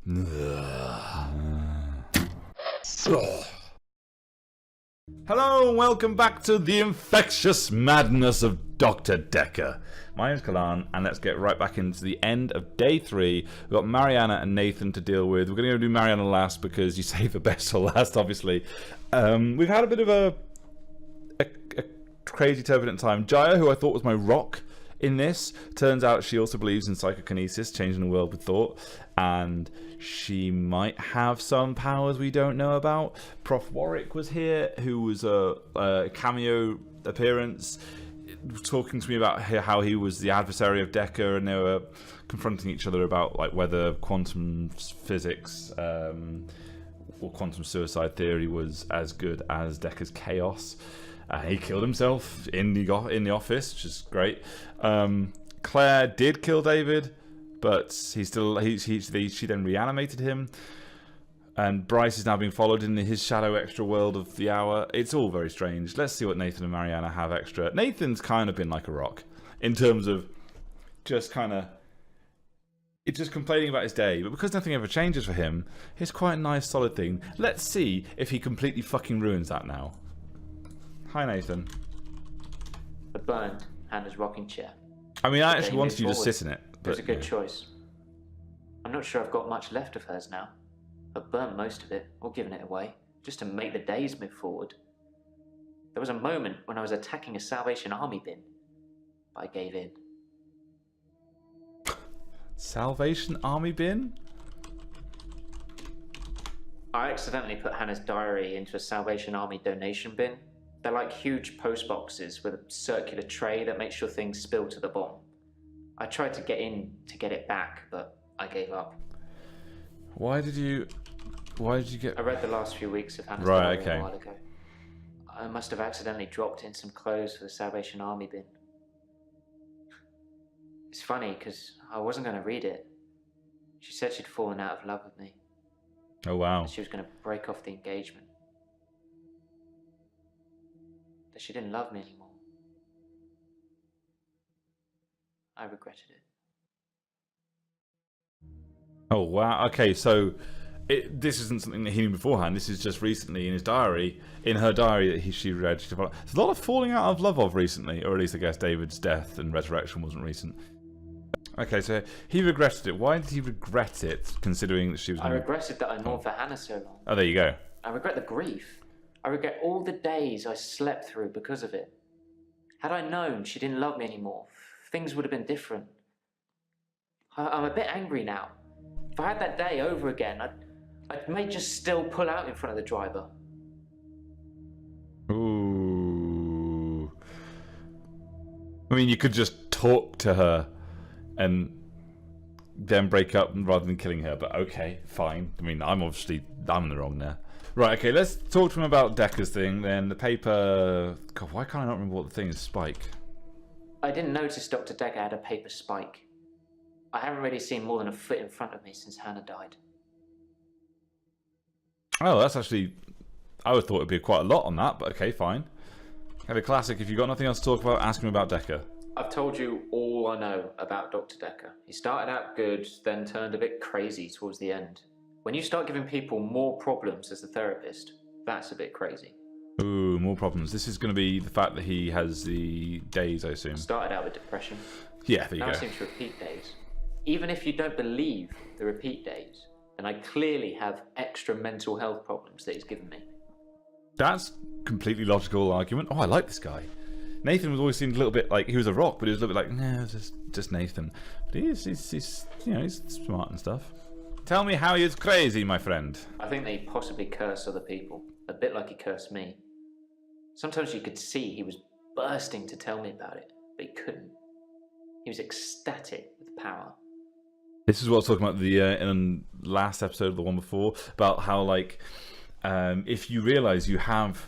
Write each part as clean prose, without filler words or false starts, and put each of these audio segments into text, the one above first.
Hello and welcome back to the infectious madness of Doctor Dekker. My name's Kalan, and let's get right back into the end of day 3. We've got Mariana and Nathan to deal with. We're going to do Mariana last because you save the best for last, obviously. We've had a bit of a crazy turbulent time. Jaya, who I thought was my rock in this, turns out she also believes in psychokinesis, changing the world with thought, and she might have some powers we don't know about. Prof Warwick was here, who was a cameo appearance, talking to me about how he was the adversary of Dekker, and they were confronting each other about like whether quantum physics or quantum suicide theory was as good as Dekker's chaos. He killed himself in the office, which is great. Claire did kill David, but she then reanimated him. And Bryce is now being followed in his shadow extra world of the hour. It's all very strange. Let's see what Nathan and Mariana have extra. Nathan's kind of been like a rock in terms of just it's just complaining about his day, but because nothing ever changes for him, it's quite a nice solid thing. Let's see if he completely fucking ruins that now. Hi, Nathan. The burned Hannah's rocking chair. I mean, I actually wanted you to sit in it. But it was a good choice. I'm not sure I've got much left of hers now. I've burnt most of it, or given it away, just to make the days move forward. There was a moment when I was attacking a Salvation Army bin, but I gave in. Salvation Army bin? I accidentally put Hannah's diary into a Salvation Army donation bin. They're like huge post boxes with a circular tray that makes sure things spill to the bottom. I tried to get in to get it back, but I gave up. Why did you get... I read the last few weeks of Hannah's diary a while ago. I must have accidentally dropped in some clothes for the Salvation Army bin. It's funny, because I wasn't going to read it. She said she'd fallen out of love with me. Oh, wow. And she was going to break off the engagement. That she didn't love me anymore. I regretted it. Oh, wow. Okay, so this isn't something that he knew beforehand. This is just recently in his diary, in her diary that she read. There's a lot of falling out of love of recently, or at least I guess David's death and resurrection wasn't recent. Okay, so he regretted it. Why did he regret it, considering that she was... I regretted that I mourned for Hannah so long. Oh, there you go. I regret the grief. I regret all the days I slept through because of it. Had I known she didn't love me anymore, things would have been different. I'm a bit angry now. If I had that day over again, I may just still pull out in front of the driver. Ooh. I mean, you could just talk to her and then break up rather than killing her, but okay, fine. I mean, I'm in the wrong there. Right, okay, let's talk to him about Dekker's thing, then the paper... God, why can't I not remember what the thing is? Spike. I didn't notice Dr. Dekker had a paper spike. I haven't really seen more than a foot in front of me since Hannah died. Oh, that's actually... I would have thought it'd be quite a lot on that, but okay, fine. Have a classic. If you've got nothing else to talk about, ask him about Dekker. I've told you all I know about Dr. Dekker. He started out good, then turned a bit crazy towards the end. When you start giving people more problems as a therapist, that's a bit crazy. Ooh, more problems. This is going to be the fact that he has the days, I assume. Started out with depression. Yeah, there you go. Now I seem to repeat days. Even if you don't believe the repeat days, then I clearly have extra mental health problems that he's given me. That's completely logical argument. Oh, I like this guy. Nathan was always seemed a little bit like he was a rock, but he was a little bit like, no, just Nathan. But he's you know, he's smart and stuff. Tell me how he is crazy, my friend. I think they possibly curse other people, a bit like he cursed me. Sometimes you could see he was bursting to tell me about it, but he couldn't. He was ecstatic with power. This is what I was talking about in the last episode, the one before, about how like if you realise you have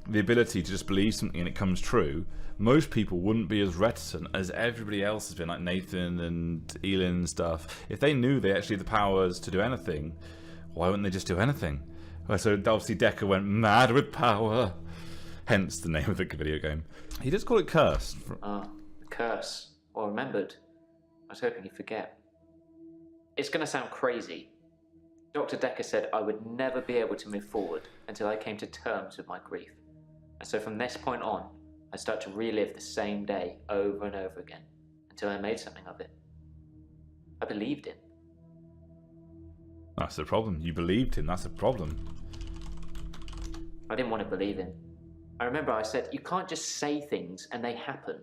the ability to just believe something and it comes true, most people wouldn't be as reticent as everybody else has been, like Nathan and Elin and stuff. If they knew they actually had the powers to do anything, why wouldn't they just do anything? So obviously Dekker went mad with power, hence the name of the video game. He does call it Curse. Curse. Well remembered. I was hoping you'd forget. It's going to sound crazy, Dr. Dekker said I would never be able to move forward until I came to terms with my grief. And so from this point on, I start to relive the same day over and over again until I made something of it. I believed him. That's the problem. You believed him. That's a problem. I didn't want to believe him. I remember I said, you can't just say things and they happen.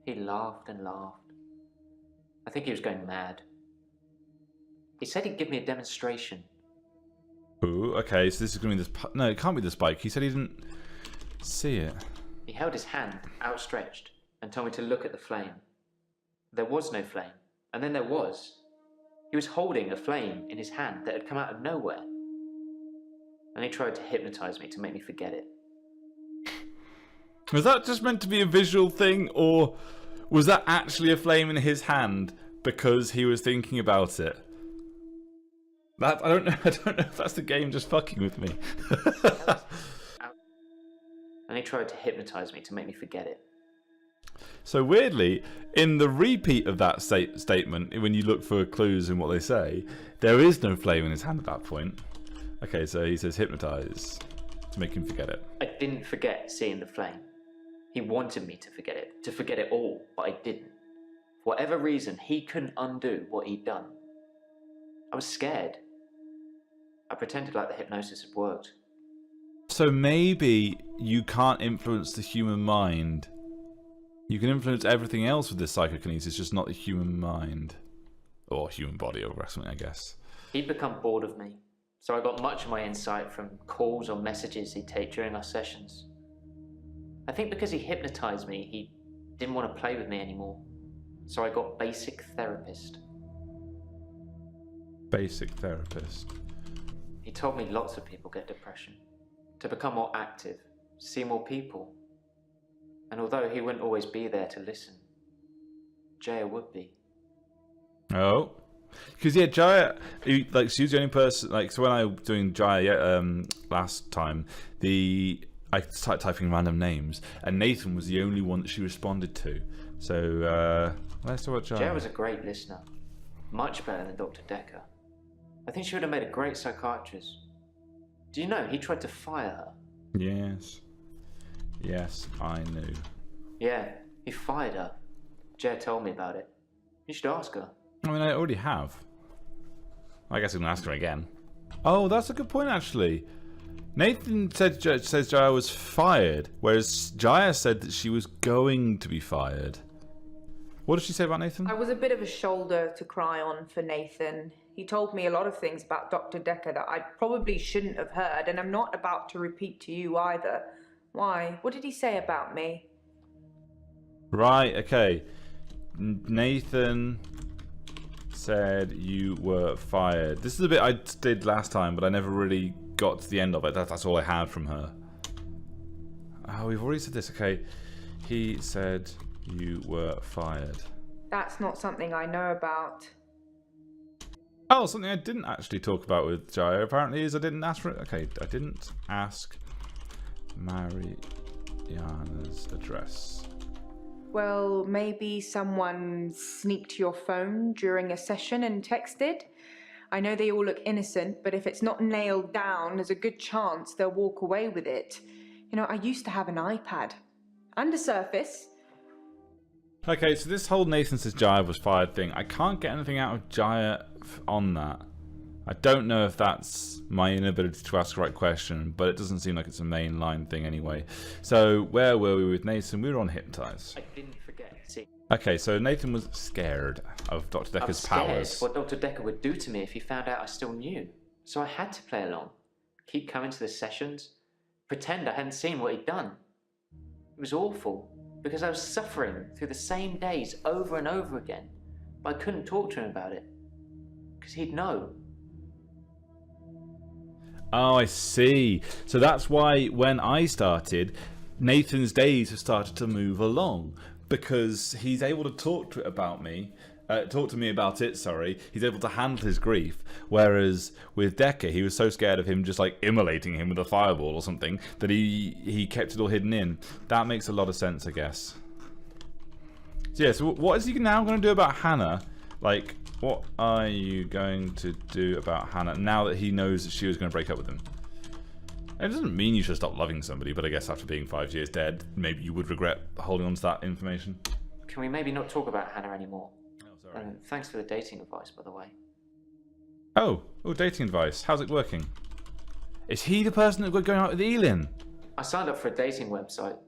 He laughed and laughed. I think he was going mad. He said he'd give me a demonstration. Ooh, okay, so this is going to be this... No, it can't be the spike. He said he didn't see it. He held his hand outstretched and told me to look at the flame. There was no flame, and then there was. He was holding a flame in his hand that had come out of nowhere. And he tried to hypnotize me to make me forget it. Was that just meant to be a visual thing, or was that actually a flame in his hand because he was thinking about it? That I don't know if that's the game just fucking with me. And he tried to hypnotize me to make me forget it. So weirdly, in the repeat of that statement, when you look for clues in what they say, there is no flame in his hand at that point. Okay, so he says hypnotize to make him forget it. I didn't forget seeing the flame. He wanted me to forget it all, but I didn't. For whatever reason, he couldn't undo what he'd done. I was scared. I pretended like the hypnosis had worked. So maybe you can't influence the human mind. You can influence everything else with this psychokinesis, just not the human mind. Or human body or something, I guess. He'd become bored of me, so I got much of my insight from calls or messages he'd take during our sessions. I think because he hypnotized me, he didn't want to play with me anymore. So I got basic therapist. Basic therapist. He told me lots of people get depression. To become more active, see more people. And although he wouldn't always be there to listen, Jaya would be. Oh. Because, yeah, Jaya, she was the only person, so when I was doing Jaya last time, I started typing random names, and Nathan was the only one that she responded to. So, let's talk about Jaya. Jaya was a great listener. Much better than Dr. Dekker. I think she would have made a great psychiatrist. Do you know, he tried to fire her? Yes. Yes, I knew. Yeah, he fired her. Jaya told me about it. You should ask her. I mean, I already have. I guess I'm going to ask her again. Oh, that's a good point, actually. Nathan says Jaya was fired, whereas Jaya said that she was going to be fired. What did she say about Nathan? I was a bit of a shoulder to cry on for Nathan. He told me a lot of things about Dr. Dekker that I probably shouldn't have heard, and I'm not about to repeat to you either. Why? What did he say about me? Right, okay. Nathan said you were fired. This is a bit I did last time, but I never really got to the end of it. That's all I had from her. Oh, we've already said this. Okay. He said you were fired. That's not something I know about. Oh, something I didn't actually talk about with Jaya apparently is I didn't ask for it. Okay, I didn't ask Mariana's address. Well, maybe someone sneaked your phone during a session and texted. I know they all look innocent, but if it's not nailed down, there's a good chance they'll walk away with it. You know, I used to have an iPad. And a Surface. Okay, so this whole Nathan says Jaya was fired thing, I can't get anything out of Jaya on that. I don't know if that's my inability to ask the right question, but it doesn't seem like it's a mainline thing anyway. So, where were we with Nathan? We were on Hypnotize. I didn't forget. See, okay, so Nathan was scared of Dr. Dekker's powers. What Dr. Dekker would do to me if he found out I still knew. So I had to play along. Keep coming to the sessions. Pretend I hadn't seen what he'd done. It was awful, because I was suffering through the same days over and over again. But I couldn't talk to him about it. Because he'd know. Oh, I see. So that's why when I started, Nathan's days have started to move along because he's able to talk to me about it. Sorry, he's able to handle his grief. Whereas with Dekker, he was so scared of him just like immolating him with a fireball or something that he kept it all hidden in. That makes a lot of sense, I guess. So yeah. So what is he now going to do about Hannah? Like, What are you going to do about Hannah now that he knows that she was going to break up with him? It doesn't mean you should stop loving somebody, but I guess after being 5 years dead, maybe you would regret holding on to that information. Can we maybe not talk about Hannah anymore? Oh, sorry. Thanks for the dating advice, by the way. Oh, dating advice. How's it working? Is he the person that we're going out with Elin? I signed up for a dating website.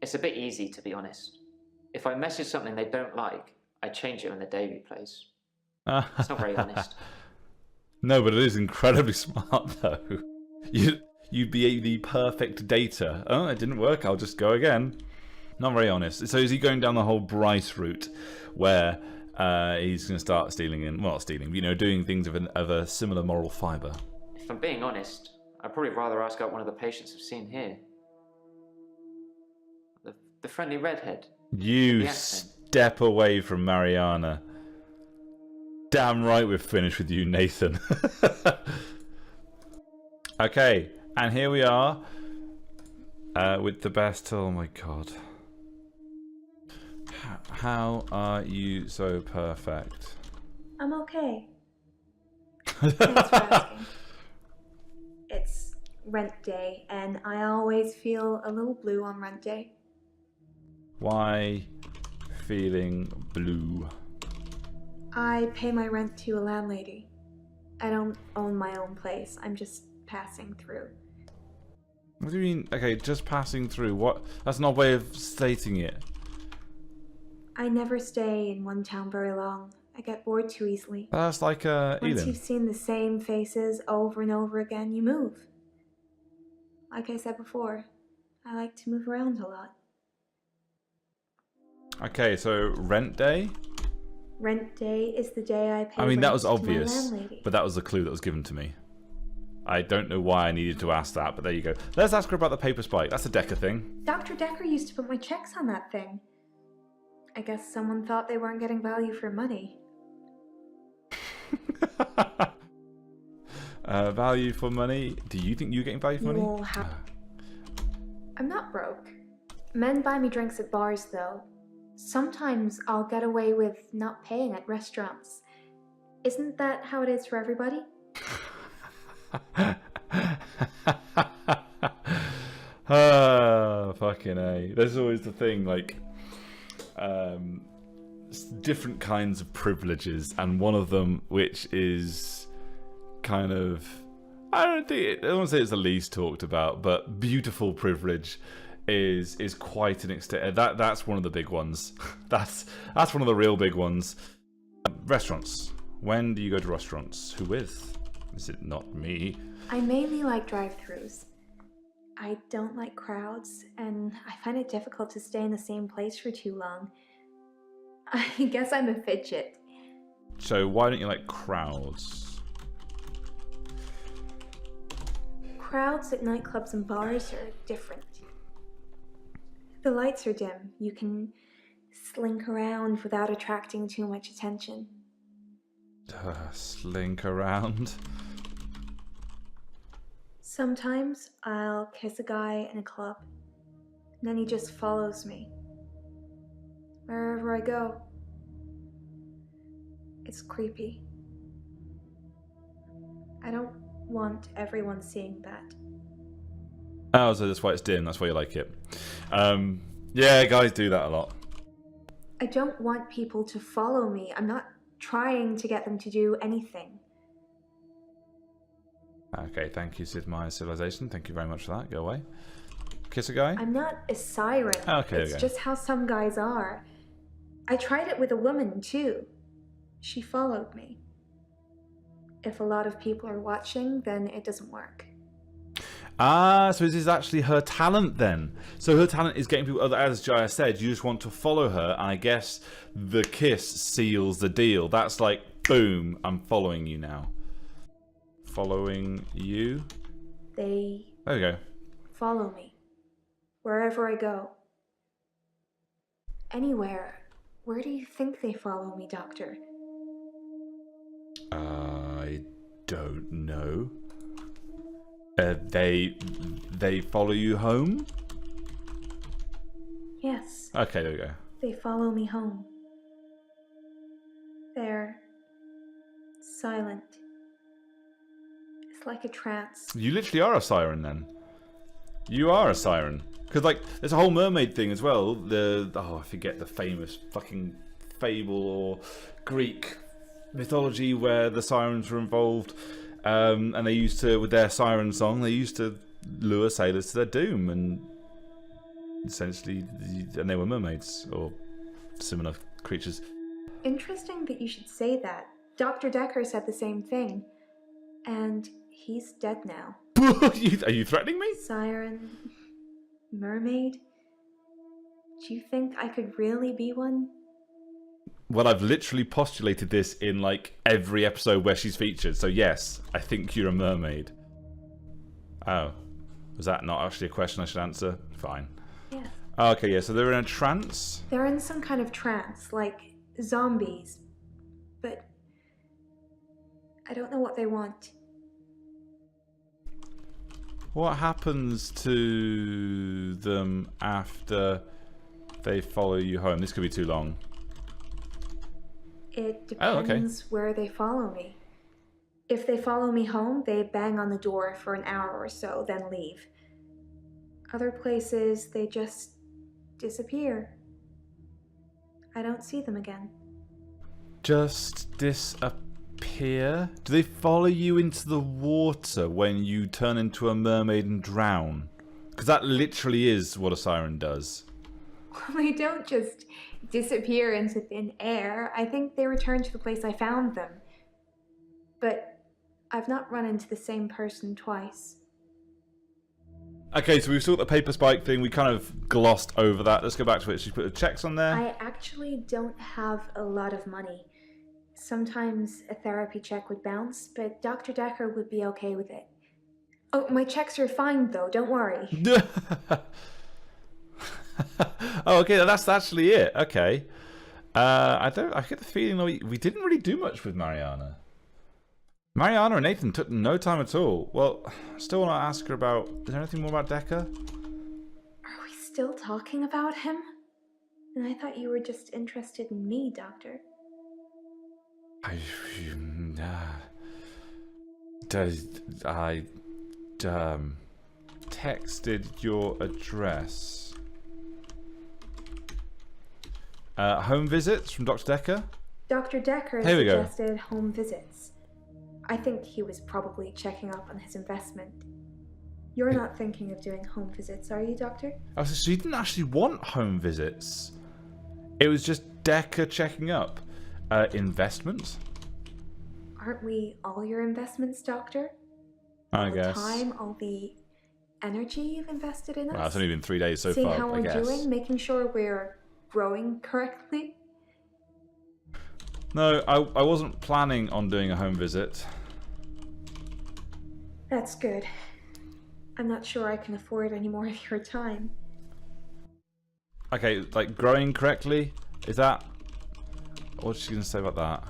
It's a bit easy, to be honest. If I message something they don't like, I change it when the day replays. It's not very honest. No, but it is incredibly smart, though. You'd be the perfect dater. Oh, it didn't work. I'll just go again. Not very honest. So is he going down the whole Bryce route, where he's going to start doing things of a similar moral fibre? If I'm being honest, I'd probably rather ask out one of the patients I've seen here. The friendly redhead. You step away from Mariana. Damn right we're finished with you, Nathan. Okay, and here we are with the best. Oh my god. How are you so perfect? I'm okay. Thanks for asking. It's rent day, and I always feel a little blue on rent day. Why feeling blue? I pay my rent to a landlady. I don't own my own place. I'm just passing through. What do you mean? Okay, just passing through. What? That's not a way of stating it. I never stay in one town very long. I get bored too easily. That's like Once Elin. you've seen the same faces over and over again, you move. Like I said before, I like to move around a lot. Okay, so rent day? Rent day is the day I pay I mean, that was rent to my obvious, landlady. but that was the clue that was given to me. I don't know why I needed to ask that, but there you go. Let's ask her about the paper spike. That's a Dekker thing. Dr. Dekker used to put my checks on that thing. I guess someone thought they weren't getting value for money. Value for money? Do you think you're getting value for money? You'll have... I'm not broke. Men buy me drinks at bars, though. Sometimes I'll get away with not paying at restaurants. Isn't that how it is for everybody? Fucking A. There's always the thing, like, different kinds of privileges, and one of them, which is kind of, I don't want to say it's the least talked about, but beautiful privilege is quite an extent. That's one of the big ones. That's one of the real big ones. Restaurants. When do you go to restaurants? Who with? Is it not me? I mainly like drive-thrus. I don't like crowds, and I find it difficult to stay in the same place for too long. I guess I'm a fidget. So why don't you like crowds? Crowds at nightclubs and bars are different. The lights are dim. You can slink around without attracting too much attention. Slink around. Sometimes I'll kiss a guy in a club, and then he just follows me. Wherever I go. It's creepy. I don't want everyone seeing that. Oh, so that's why it's dim. That's why you like it. Yeah, guys do that a lot. I don't want people to follow me. I'm not trying to get them to do anything. Okay, thank you, Sid Meier's Civilization. Thank you very much for that. Go away. Kiss a guy? I'm not a siren. Okay, it's okay. just how some guys are. I tried it with a woman, too. She followed me. If a lot of people are watching, then it doesn't work. Ah, so this is actually her talent then. So her talent is getting people, as Jaya said, you just want to follow her, and I guess the kiss seals the deal. That's like, boom, I'm following you now. Following you? They There we go. follow me. Wherever I go. Anywhere. Where do you think they follow me, Doctor? I don't know. They follow you home? Yes, Okay, there we go. they follow me home. They're silent. It's like a trance. You literally are a siren then. You are a siren. Because, like, there's a whole mermaid thing as well. I forget the famous fucking fable or Greek mythology where the sirens were involved. And they used to, with their siren song, they used to lure sailors to their doom. And essentially, and they were mermaids or similar creatures. Interesting that you should say that. Dr. Dekker said the same thing. And he's dead now. Are you threatening me? Siren. Mermaid. Do you think I could really be one? Well, I've literally postulated this in, like, every episode where she's featured. So, yes, I think you're a mermaid. Oh. Was that not actually a question I should answer? Fine. Yes. Okay, yeah, so they're in a trance? They're in some kind of trance, like zombies. But I don't know what they want. What happens to them after they follow you home? This could be too long. It depends where they follow me. If they follow me home, they bang on the door for an hour or so, then leave. Other places, they just disappear. I don't see them again. Just disappear? Do they follow you into the water when you turn into a mermaid and drown? Because that literally is what a siren does. They don't just disappear into thin air. I think they return to the place I found them. But I've not run into the same person twice. Okay, so we've saw the paper spike thing. We kind of glossed over that. Let's go back to it. She put the checks on there. I actually don't have a lot of money. Sometimes a therapy check would bounce, but Dr. Dekker would be okay with it. Oh, my checks are fine though, don't worry. Oh, okay, that's actually it. Okay. I get the feeling that we didn't really do much with Mariana. Mariana and Nathan took no time at all. Well, I still want to ask her about... Is there anything more about Dekker? Are we still talking about him? And I thought you were just interested in me, Doctor. I texted your address. Home visits from Dr. Dekker? Dr. Dekker suggested home visits. I think he was probably checking up on his investment. You're not thinking of doing home visits, are you, Doctor? Oh, so she didn't actually want home visits. It was just Dekker checking up. Investment? Aren't we all your investments, Doctor? I all guess. The time, all the energy you've invested in us? Well, it's only been 3 days so Seeing far, how I we're guess. doing, making sure we're growing correctly? No, I wasn't planning on doing a home visit. That's good. I'm not sure I can afford any more of your time. Okay, like growing correctly? Is that... What's she going to say about that?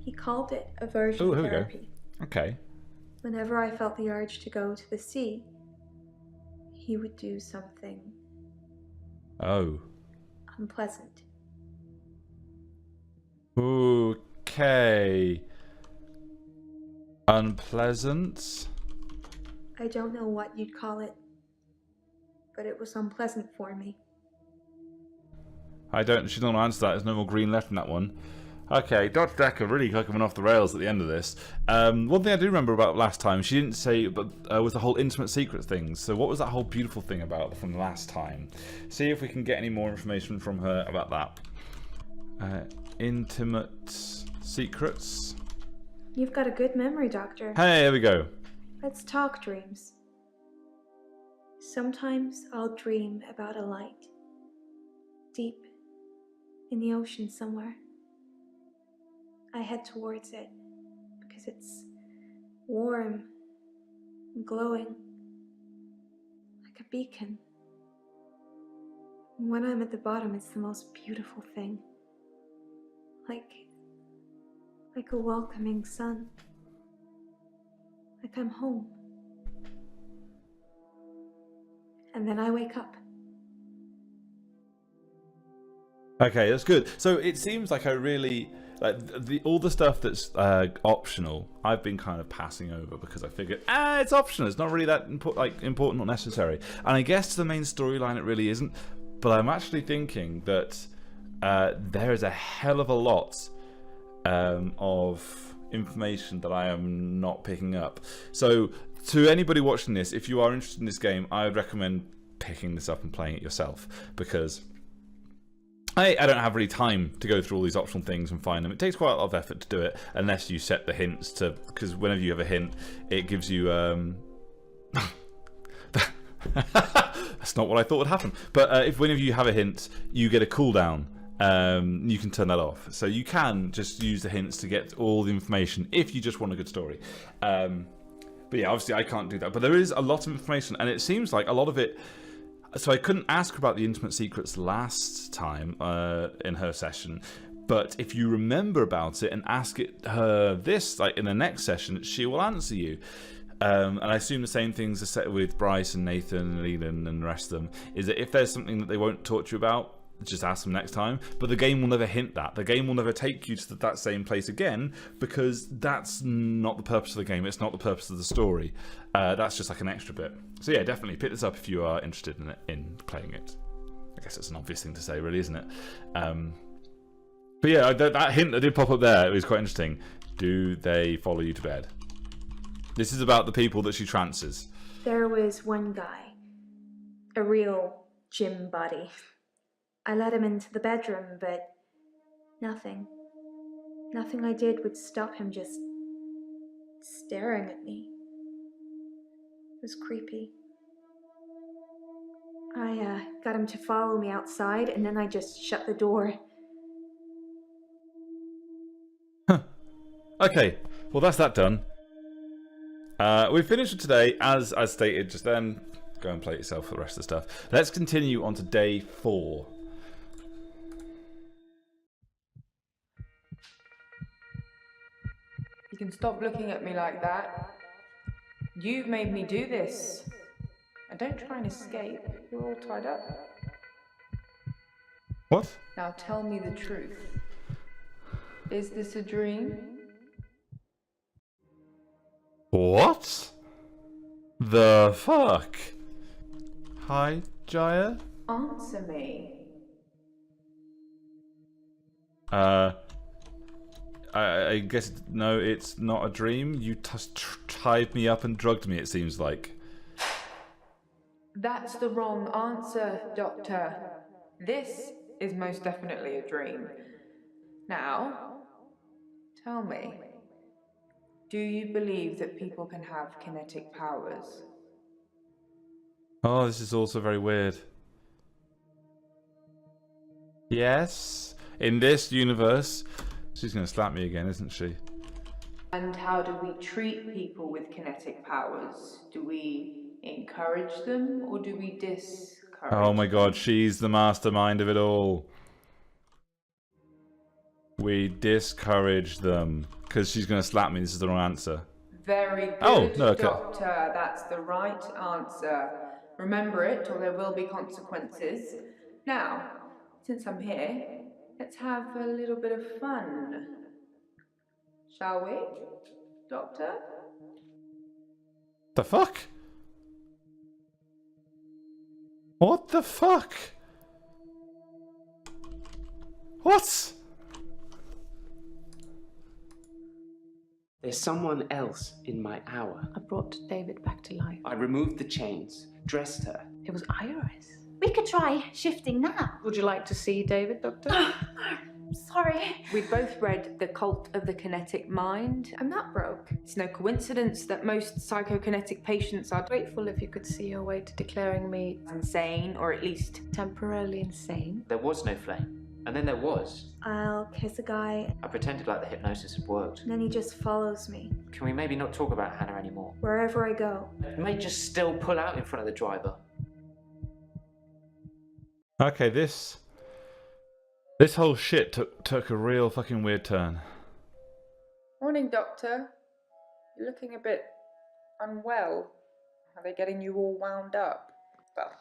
He called it aversion Oh, here we go. therapy. Okay. Whenever I felt the urge to go to the sea, he would do something Oh. unpleasant. Okay. Unpleasant? I don't know what you'd call it, but it was unpleasant for me. She's not going to answer that. There's no more green left in that one. Okay, Dr. Dekker really coming off the rails at the end of this. One thing I do remember about last time, she didn't say, but was the whole intimate secret thing. So what was that whole beautiful thing about from last time? See if we can get any more information from her about that. Intimate secrets. You've got a good memory, Doctor. Hey, here we go. Let's talk dreams. Sometimes I'll dream about a light. Deep in the ocean somewhere. I head towards it because it's warm and glowing like a beacon. And when I'm at the bottom, it's the most beautiful thing. Like a welcoming sun. Like I'm home. And then I wake up. Okay, that's good. So it seems like a really Like all the stuff that's optional, I've been kind of passing over because I figured, it's optional. It's not really that important or necessary. And I guess to the main storyline, it really isn't. But I'm actually thinking that there is a hell of a lot of information that I am not picking up. So to anybody watching this, if you are interested in this game, I would recommend picking this up and playing it yourself, because I don't have really time to go through all these optional things and find them. It takes quite a lot of effort to do it, unless you set the hints to, because whenever you have a hint, it gives you that's not what I thought would happen. But if whenever you have a hint, you get a cooldown. You can turn that off, so you can just use the hints to get all the information if you just want a good story. But yeah, obviously I can't do that, but there is a lot of information, and it seems like a lot of it. So I couldn't ask her about the intimate secrets last time in her session, but if you remember about it and ask her this, like in the next session, she will answer you. And I assume the same things are set with Bryce and Nathan and Leland and the rest of them, is that if there's something that they won't talk to you about, just ask them next time. But the game will never hint that. The game will never take you to that same place again, because that's not the purpose of the game. It's not the purpose of the story. That's just like an extra bit. So yeah, definitely pick this up if you are interested in playing it. I guess it's an obvious thing to say, really, isn't it? But yeah, that hint that did pop up there, it was quite interesting. Do they follow you to bed? This is about the people that she trances. There was one guy, a real gym buddy. I let him into the bedroom, but nothing. Nothing I did would stop him just staring at me. It was creepy. I got him to follow me outside, and then I just shut the door. Huh. Okay, well that's that done. We've finished for today, as I stated just then. Go and play it yourself for the rest of the stuff. Let's continue on to day 4. You can stop looking at me like that. You've made me do this. And don't try and escape. You're all tied up. What? Now tell me the truth. Is this a dream? What? The fuck? Hi, Jaya? Answer me. I guess, no, it's not a dream. You tied me up and drugged me, it seems like. That's the wrong answer, Doctor. This is most definitely a dream. Now, tell me, do you believe that people can have kinetic powers? Oh, this is also very weird. Yes, in this universe, she's going to slap me again, isn't she? And how do we treat people with kinetic powers? Do we encourage them or do we discourage Oh my them? god, she's the mastermind of it all. We discourage them. Because she's going to slap me, this is the wrong answer. Very good, Oh, no, okay. Doctor. That's the right answer. Remember it, or there will be consequences. Now, since I'm here, let's have a little bit of fun. Shall we, Doctor? The fuck? What the fuck? What? There's someone else in my hour. I brought David back to life. I removed the chains, dressed her. It was Iris. We could try shifting now. Would you like to see David, Doctor? Sorry. We've both read The Cult of the Kinetic Mind. I'm not broke. It's no coincidence that most psychokinetic patients are Grateful if you could see your way to declaring me insane, or at least temporarily insane. There was no flame. And then there was. I'll kiss a guy, I pretended like the hypnosis had worked. and then he just follows me Can we maybe not talk about Hannah anymore? wherever I go. You may just still pull out in front of the driver. Okay, this whole shit took a real fucking weird turn. Morning, Doctor. You're looking a bit unwell. Are they getting you all wound up? Well,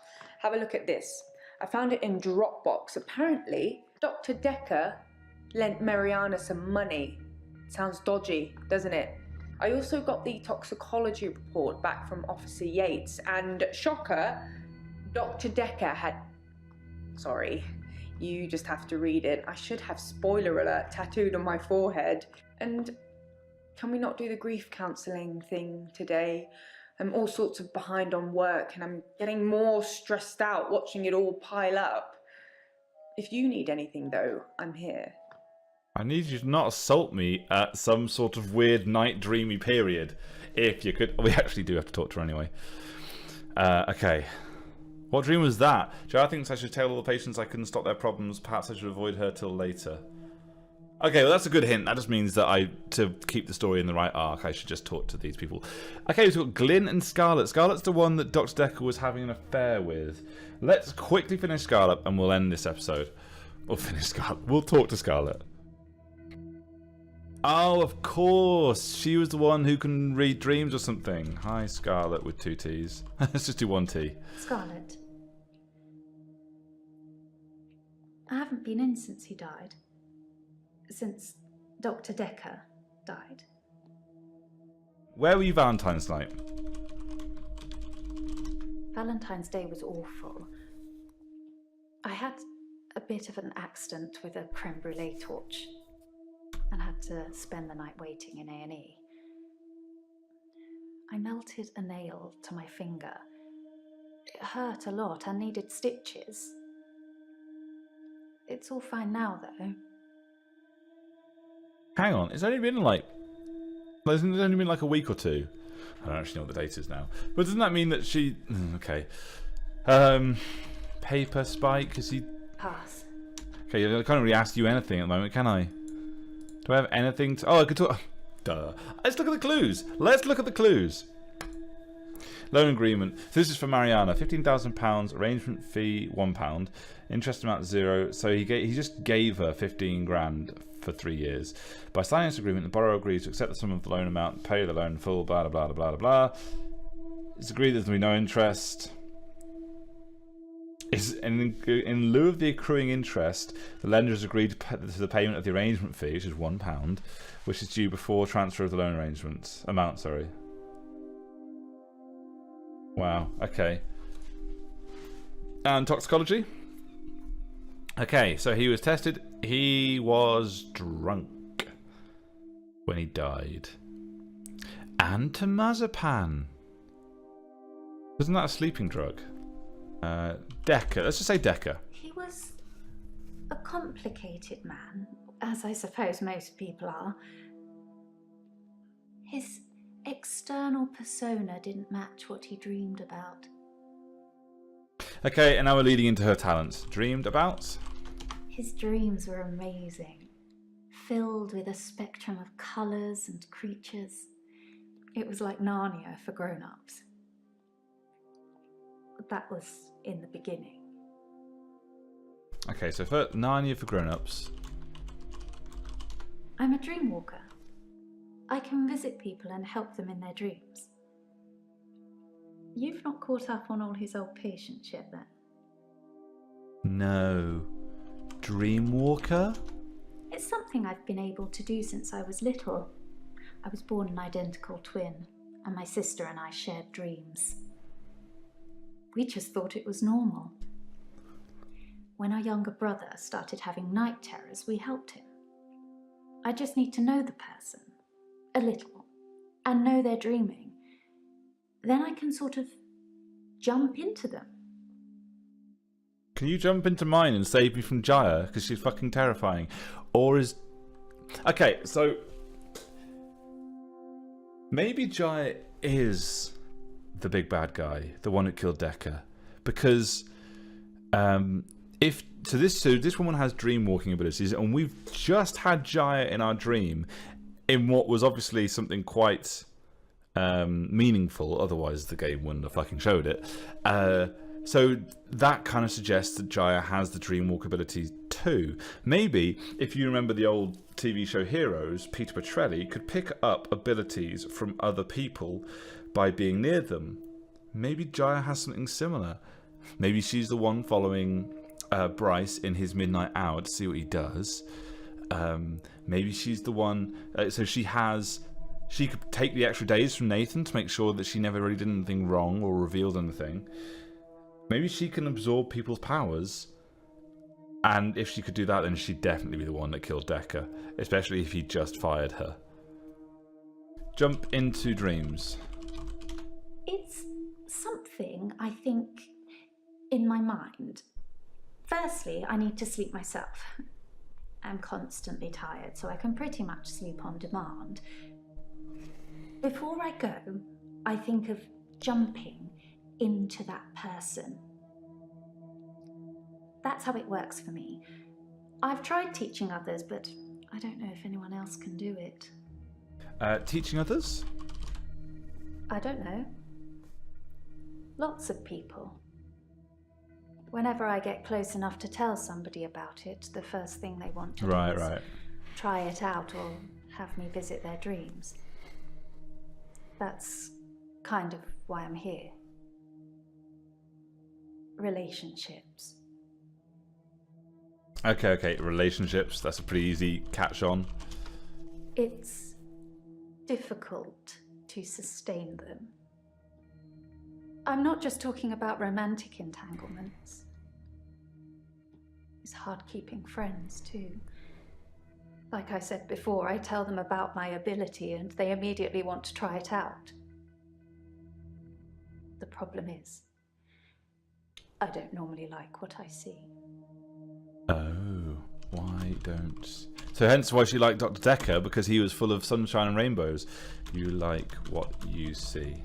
have a look at this. I found it in Dropbox. Apparently, Doctor Dekker lent Mariana some money. Sounds dodgy, doesn't it? I also got the toxicology report back from Officer Yates, and shocker, Dr. Dekker had... Sorry, you just have to read it. I should have spoiler alert tattooed on my forehead. And can we not do the grief counselling thing today? I'm all sorts of behind on work, and I'm getting more stressed out watching it all pile up. If you need anything, though, I'm here. I need you to not assault me at some sort of weird night dreamy period. If you could... We actually do have to talk to her anyway. Okay. What dream was that? Jaya thinks I should tell all the patients I couldn't stop their problems. Perhaps I should avoid her till later. Okay, well that's a good hint. That just means that to keep the story in the right arc, I should just talk to these people. Okay, we've got Glyn and Scarlet. Scarlet's the one that Dr. Dekker was having an affair with. Let's quickly finish Scarlet and we'll end this episode. We'll finish Scarlet. We'll talk to Scarlet. Oh, of course. She was the one who can read dreams or something. Hi, Scarlet with 2 T's. Let's just do 1 T. Scarlet. I haven't been in since he died. Since Dr. Dekker died. Where were you Valentine's night? Valentine's Day was awful. I had a bit of an accident with a creme brulee torch and had to spend the night waiting in A&E. I melted a nail to my finger. It hurt a lot and needed stitches. It's all fine now, though. Hang on, it's only been like... Hasn't it only been like a week or two? I don't actually know what the date is now. But doesn't that mean that she... Okay. Paper Spike, is he... Pass. Okay, I can't really ask you anything at the moment, can I? Do I have anything to... Oh, I could talk... Duh. Let's look at the clues. Let's look at the clues. Loan agreement. So this is for Mariana. £15,000. Arrangement fee £1. Interest amount 0. So he just gave her 15 grand for 3 years. By signing this agreement, the borrower agrees to accept the sum of the loan amount, pay the loan in full, blah, blah, blah, blah, blah. It's agreed there's going to be no interest. In lieu of the accruing interest, the lender has agreed to the payment of the arrangement fee, which is £1, which is due before transfer of the loan amount. Sorry. Wow. Okay. And toxicology. Okay, so he was tested. He was drunk when he died. And temazepam. Isn't that a sleeping drug? Dekker. Let's just say Dekker. He was a complicated man, as I suppose most people are. His external persona didn't match what he dreamed about. Okay, and now we're leading into her talents. Dreamed about? His dreams were amazing, filled with a spectrum of colours and creatures. It was like Narnia for grown-ups. That was in the beginning. Okay, so for Narnia for grown-ups. I'm a dream walker. I can visit people and help them in their dreams. You've not caught up on all his old patients yet, then? No. Dreamwalker? It's something I've been able to do since I was little. I was born an identical twin, and my sister and I shared dreams. We just thought it was normal. When our younger brother started having night terrors, we helped him. I just need to know the person, a little, and know they're dreaming. Then I can sort of jump into them. Can you jump into mine and save me from Jaya? Because she's fucking terrifying. Or is... Okay, so... Maybe Jaya is the big bad guy, the one that killed Dekker. Because... So this woman has dream walking abilities, and we've just had Jaya in our dream in what was obviously something quite meaningful, otherwise the game wouldn't have fucking showed it. So that kind of suggests that Jaya has the dreamwalk ability too. Maybe, if you remember the old TV show Heroes, Peter Petrelli could pick up abilities from other people by being near them. Maybe Jaya has something similar. Maybe she's the one following Bryce in his midnight hour to see what he does. maybe she's the one. So she could take the extra days from Nathan to make sure that she never really did anything wrong or revealed anything. Maybe she can absorb people's powers. And if she could do that, then she'd definitely be the one that killed Dekker, especially if he just fired her. Jump into dreams. It's something, I think, in my mind. Firstly, I need to sleep myself. I'm constantly tired, so I can pretty much sleep on demand. Before I go, I think of jumping into that person. That's how it works for me. I've tried teaching others, but I don't know if anyone else can do it. Teaching others? I don't know. Lots of people. Whenever I get close enough to tell somebody about it, the first thing they want to do is try it out or have me visit their dreams. That's kind of why I'm here. Relationships. Okay, relationships. That's a pretty easy catch on. It's difficult to sustain them. I'm not just talking about romantic entanglements. It's hard keeping friends, too. Like I said before, I tell them about my ability and they immediately want to try it out. The problem is, I don't normally like what I see. Oh, why don't... So hence why she liked Dr. Dekker, because he was full of sunshine and rainbows. You like what you see.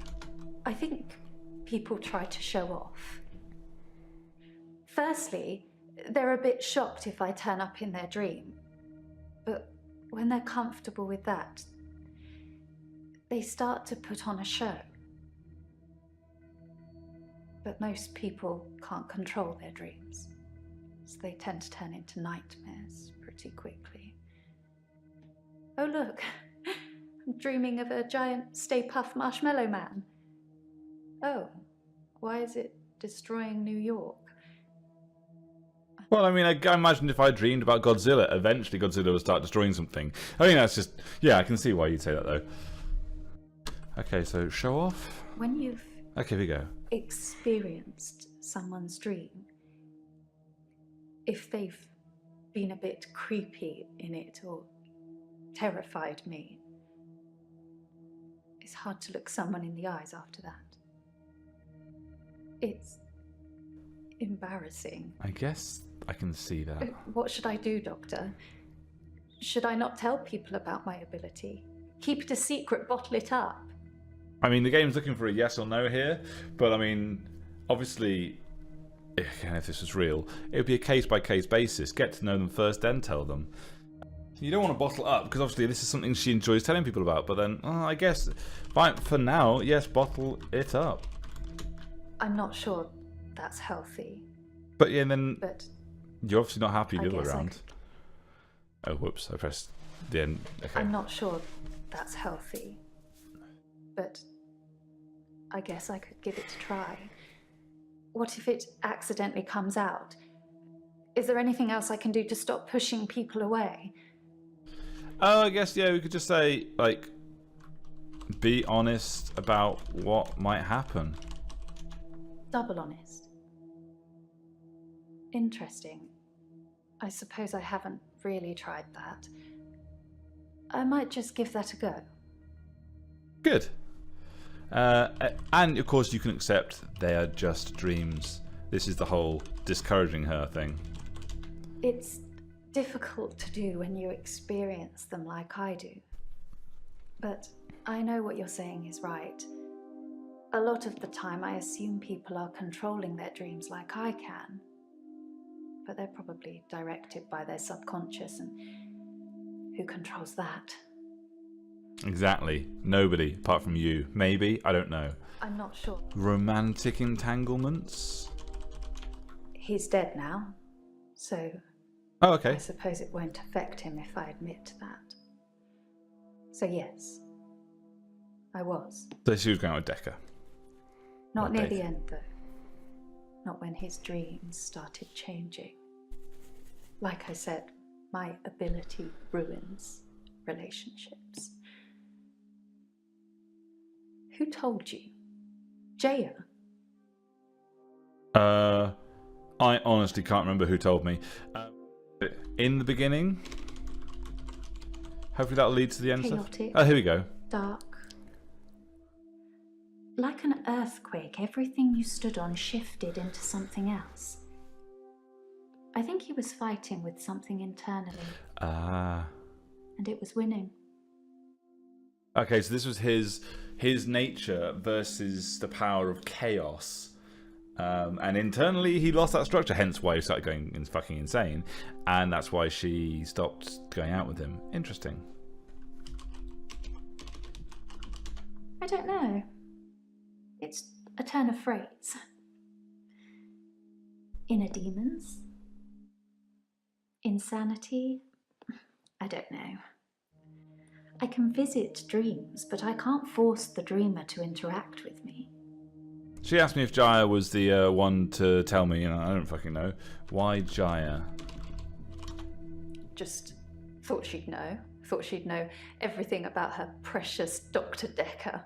I think people try to show off. Firstly, they're a bit shocked if I turn up in their dream. But when they're comfortable with that, they start to put on a show. But most people can't control their dreams, so they tend to turn into nightmares pretty quickly. Oh look, I'm dreaming of a giant Stay Puft Marshmallow Man. Oh, why is it destroying New York? Well, I mean, I imagine if I dreamed about Godzilla, eventually Godzilla would start destroying something. I mean, that's just... Yeah, I can see why you'd say that, though. Okay, so show off? When you've Okay, here we go. experienced someone's dream, if they've been a bit creepy in it or terrified me, it's hard to look someone in the eyes after that. It's embarrassing. I guess I can see that. What should I do, Doctor? Should I not tell people about my ability? Keep it a secret, bottle it up? I mean, the game's looking for a yes or no here, but I mean, obviously, again, if this was real, it would be a case-by-case basis. Get to know them first, then tell them. You don't want to bottle up, because obviously this is something she enjoys telling people about, but then, I guess, fine, for now, yes, bottle it up. I'm not sure that's healthy. But yeah, and then But you're obviously not happy the other way guess I around. Oh, whoops, I pressed the end. Okay. I'm not sure that's healthy. But I guess I could give it a try. What if it accidentally comes out? Is there anything else I can do to stop pushing people away? Oh, I guess, yeah, we could just say, like, be honest about what might happen. Double honest. Interesting. I suppose I haven't really tried that. I might just give that a go. Good. And, of course, you can accept they are just dreams. This is the whole discouraging her thing. It's difficult to do when you experience them like I do. But I know what you're saying is right. A lot of the time I assume people are controlling their dreams like I can. But they're probably directed by their subconscious, and who controls that? Exactly. Nobody, apart from you. Maybe, I don't know. I'm not sure. Romantic entanglements? He's dead now, so Oh, I okay. suppose it won't affect him if I admit that. So yes, I was. So she was going with Dekker. Not near the Nathan. end, though. Not when his dreams started changing. Like I said, My ability ruins relationships. Who told you? Jaya? I honestly can't remember who told me. In the beginning. Hopefully that'll lead to the end stuff. Chaotic. Oh, here we go. Dark. Like an earthquake, everything you stood on shifted into something else. I think he was fighting with something internally. Ah. And it was winning. Okay, so this was his nature versus the power of chaos. And internally he lost that structure, hence why he started going fucking insane. And that's why she stopped going out with him. Interesting. I don't know. It's a turn of phrase. Inner demons? Insanity? I don't know. I can visit dreams, but I can't force the dreamer to interact with me. She asked me if Jaya was the one to tell me, and I don't fucking know. Why Jaya? Just thought she'd know. Thought she'd know everything about her precious Doctor Dekker.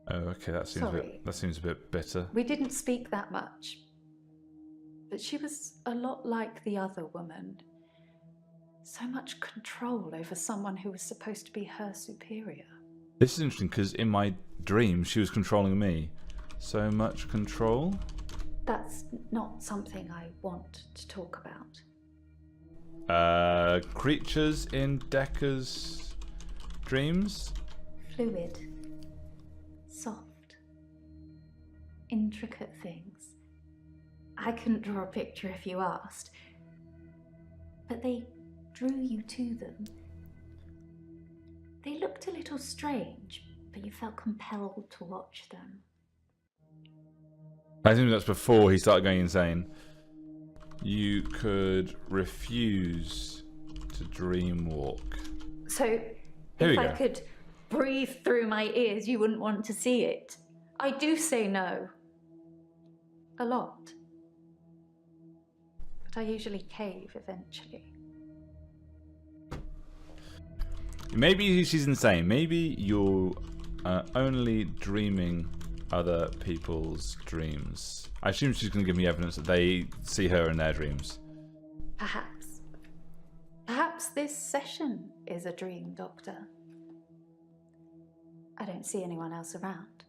Oh, okay, that seems a bit bitter. We didn't speak that much. But she was a lot like the other woman. So much control over someone who was supposed to be her superior. This is interesting because in my dream she was controlling me. So much control? That's not something I want to talk about. Creatures in Dekker's dreams? Fluid. Soft. Intricate things. I couldn't draw a picture if you asked. But they drew you to them. They looked a little strange, but you felt compelled to watch them. I think that's before he started going insane. You could refuse to dream walk. So, if I could breathe through my ears, you wouldn't want to see it. I do say no. A lot. But I usually cave eventually. Maybe she's insane. Maybe you're only dreaming other people's dreams. I assume she's going to give me evidence that they see her in their dreams. Perhaps. Perhaps this session is a dream, Doctor. I don't see anyone else around.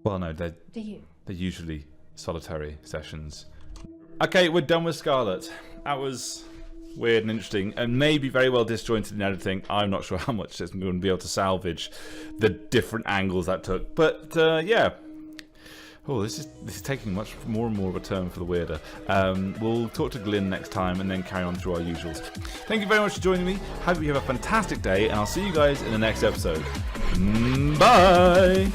Well, no, Do you? they're usually solitary sessions. Okay, we're done with Scarlet. That was weird and interesting, and maybe very well disjointed in editing. I'm not sure how much I'm going to be able to salvage the different angles that took, but yeah. Oh, this is taking much more and more of a turn for the weirder. We'll talk to Glyn next time and then carry on through our usuals. Thank you very much for joining me. Hope you have a fantastic day, and I'll see you guys in the next episode. Bye!